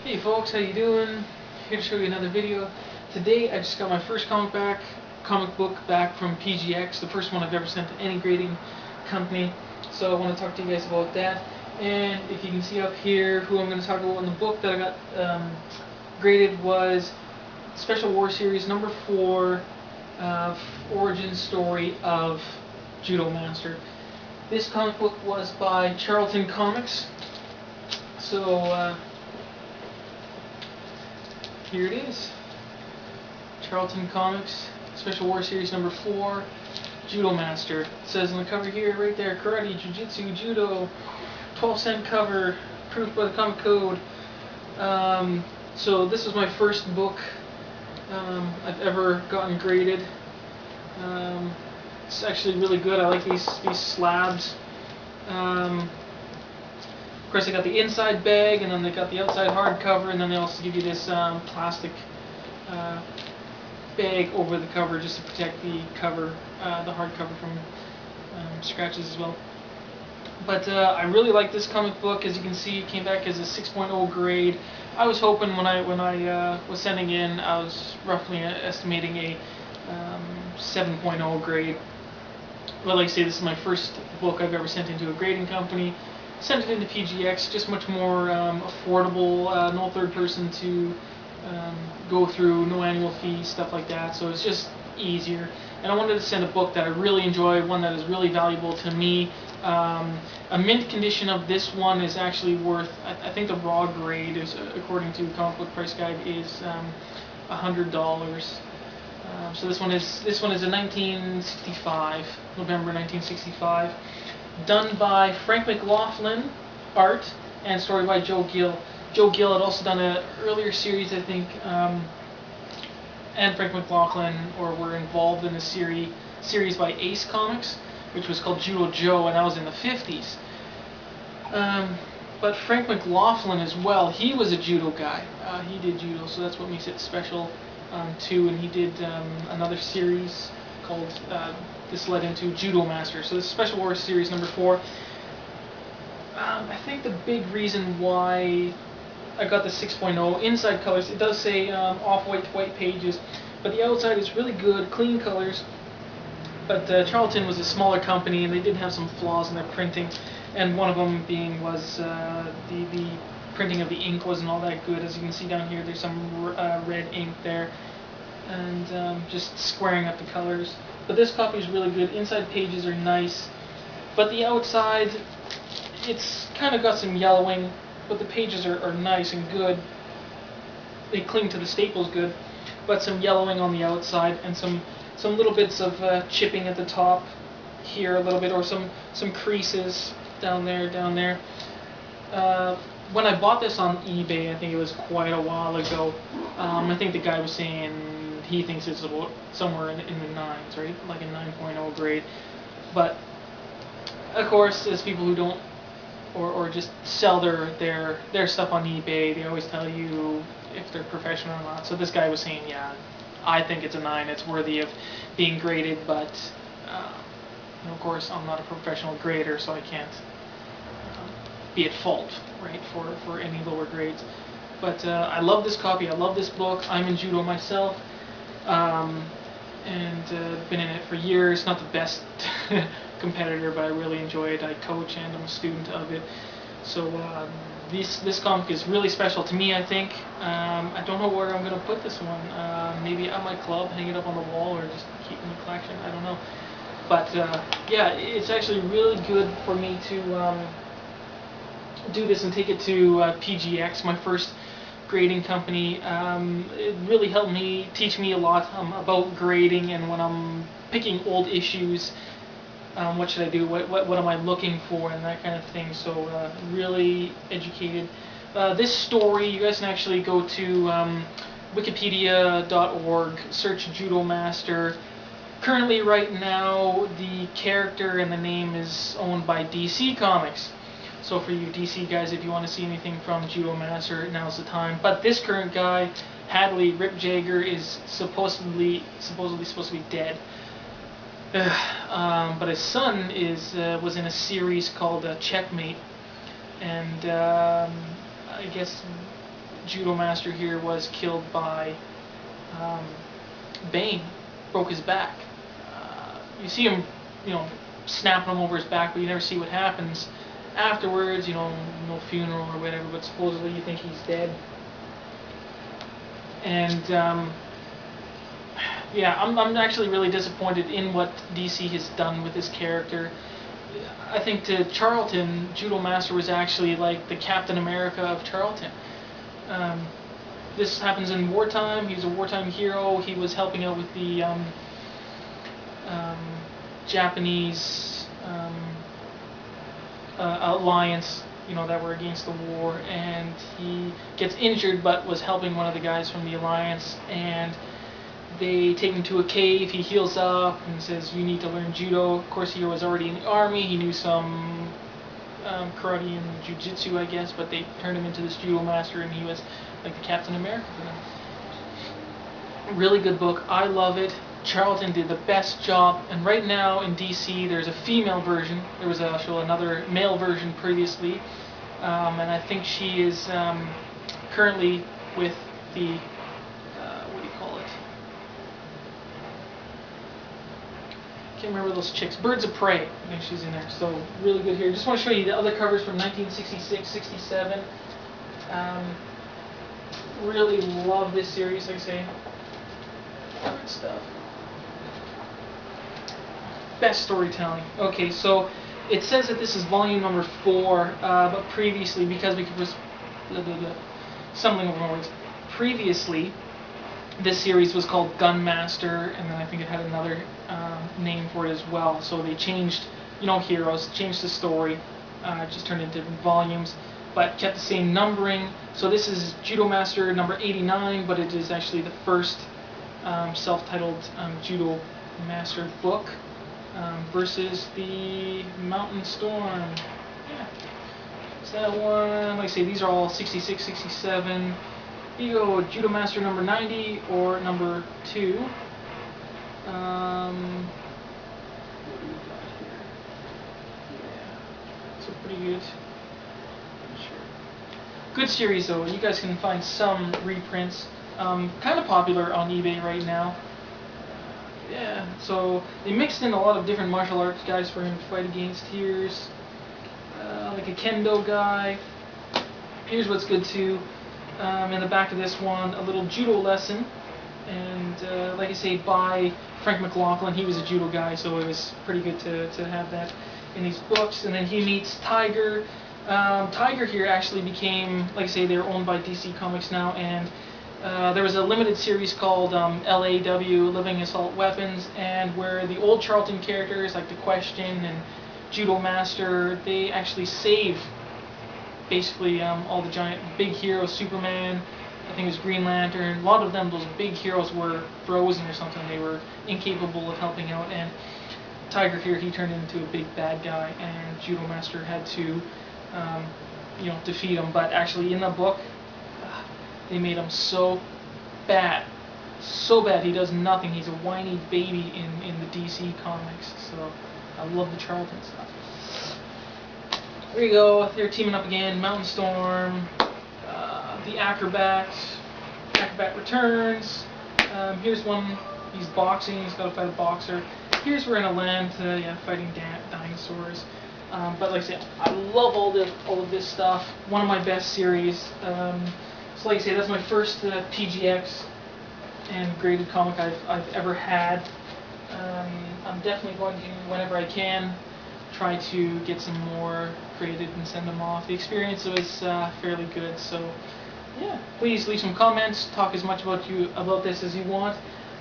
Hey folks, how you doing? Here to show you another video. Today I just got my first comic book back from PGX, the first one I've ever sent to any grading company. So I want to talk to you guys about that. And if you can see up here, who I'm going to talk about in the book that I got graded was Special War Series number 4, Origin Story of Judomaster. This comic book was by Charlton Comics. So here it is. Charlton Comics, Special War Series number 4, Judomaster. It says on the cover here, right there, Karate, Jiu-Jitsu, Judo, 12-cent cover, approved by the Comic Code. So this was my first book I've ever gotten graded. It's actually really good. I like these slabs. Of course, they got the inside bag, and then they got the outside hardcover, and then they also give you this plastic bag over the cover just to protect the cover, the hardcover from scratches as well. But I really like this comic book. As you can see, it came back as a 6.0 grade. I was hoping when I was sending in, I was roughly estimating a 7.0 grade. But like I say, this is my first book I've ever sent into a grading company. Sent it into PGX, just much more affordable, no third person to go through, no annual fee, stuff like that, so it's just easier. And I wanted to send a book that I really enjoy, one that is really valuable to me. A mint condition of this one is actually worth, I think the raw grade, is, according to Comic Book Price Guide, is $100. So this one is a 1965, November 1965. Done by Frank McLaughlin, art, and story by Joe Gill. Joe Gill had also done an earlier series, I think, and Frank McLaughlin were involved in a series by Ace Comics, which was called Judo Joe, and that was in the 50s. But Frank McLaughlin as well, he was a judo guy. He did judo, so that's what makes it special too. And he did another series called, this led into Judomaster. So this is Special War Series number 4. I think the big reason why I got the 6.0 inside colors, it does say off-white to white pages, but the outside is really good, clean colors. But Charlton was a smaller company, and they did have some flaws in their printing, and one of them being was the printing of the ink wasn't all that good. As you can see down here, there's some red ink there, and just squaring up the colors. But this copy is really good. Inside pages are nice, but the outside, it's kind of got some yellowing, but the pages are nice and good. They cling to the staples good, but some yellowing on the outside, and some little bits of chipping at the top here a little bit, or some creases down there. When I bought this on eBay, I think it was quite a while ago, I think the guy was saying he thinks it's about somewhere in the 9s, right? Like a 9.0 grade. But of course, there's people who don't, or just sell their stuff on eBay. They always tell you if they're professional or not. So this guy was saying, yeah, I think it's a 9. It's worthy of being graded, but of course, I'm not a professional grader, so I can't be at fault, right, for any lower grades. But I love this copy. I love this book. I'm in judo myself. And been in it for years. Not the best competitor, but I really enjoy it. I coach and I'm a student of it. So this comic is really special to me, I think. I don't know where I'm going to put this one. Maybe at my club, hang it up on the wall, or just keep in the collection. I don't know. But yeah, it's actually really good for me to do this and take it to PGX, my first grading company. It really helped me, teach me a lot about grading, and when I'm picking old issues, what should I do, what am I looking for, and that kind of thing. So really educated. This story, you guys can actually go to wikipedia.org, search Judomaster. Currently, right now, the character and the name is owned by DC Comics. So for you DC guys, if you want to see anything from Judomaster, now's the time. But this current guy, Hadley Rip Jagger, is supposedly supposed to be dead. But his son was in a series called Checkmate, and I guess Judomaster here was killed by Bane, broke his back. You see him, snapping him over his back, but you never see what happens afterwards. No funeral or whatever, but supposedly you think he's dead. And yeah, I'm actually really disappointed in what DC has done with this character. I think to Charlton, Judomaster was actually like the Captain America of Charlton. This happens in wartime. He's a wartime hero. He was helping out with the Japanese alliance, that were against the war, and he gets injured but was helping one of the guys from the alliance, and they take him to a cave. He heals up and says, "You need to learn judo." Of course, he was already in the army. He knew some karate and jiu-jitsu, I guess, but they turned him into this judo master, and he was like the Captain America for them. Really good book. I love it. Charlton did the best job, and right now in DC there's a female version. There was actually another male version previously, and I think she is currently with the can't remember those chicks. Birds of Prey. I think she's in there. So really good here. Just want to show you the other covers from 1966, 67. Really love this series, like I say. Good stuff. Best storytelling. Okay, so it says that this is volume number 4, but previously, because we could stumbling over my words. Previously, this series was called Gunmaster, and then I think it had another name for it as well. So they changed, heroes, changed the story, just turned into different volumes, but kept the same numbering. So this is Judomaster number 89, but it is actually the first self-titled Judo Master book versus the Mountain Storm. Yeah, it's that one. Like I say, these are all 66, 67. You go Judomaster number 90 or number 2. What do we got here? Yeah, so pretty good. Good series though. You guys can find some reprints. Kind of popular on eBay right now. Yeah, so they mixed in a lot of different martial arts guys for him to fight against. Here's like a kendo guy. Here's what's good too. In the back of this one, a little judo lesson, and like I say, by Frank McLaughlin. He was a judo guy, so it was pretty good to have that in these books. And then he meets Tiger. Tiger here actually became, like I say, they're owned by DC Comics now, and there was a limited series called L.A.W. Living Assault Weapons, and where the old Charlton characters like The Question and Judomaster, they actually save basically all the giant big heroes. Superman, I think it was Green Lantern. A lot of them, those big heroes, were frozen or something. They were incapable of helping out, and Tiger here, he turned into a big bad guy, and Judomaster had to defeat him. But actually in the book, they made him so bad he does nothing. He's a whiny baby in the DC comics. So I love the Charlton stuff. There you go. They're teaming up again. Mountain Storm, the Acrobat returns. Here's one. He's boxing. He's got to fight a boxer. Here's we're in a land fighting dinosaurs. But like I said, I love all of this stuff. One of my best series. So like I say, that's my first PGX and graded comic I've ever had. I'm definitely going to, whenever I can, try to get some more graded and send them off. The experience was fairly good, so yeah. Please leave some comments. Talk as much about this as you want.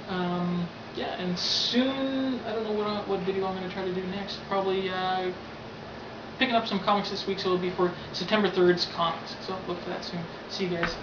Yeah, and soon, I don't know what video I'm going to try to do next. Probably picking up some comics this week, so it'll be for September 3rd's comics. So look for that soon. See you guys.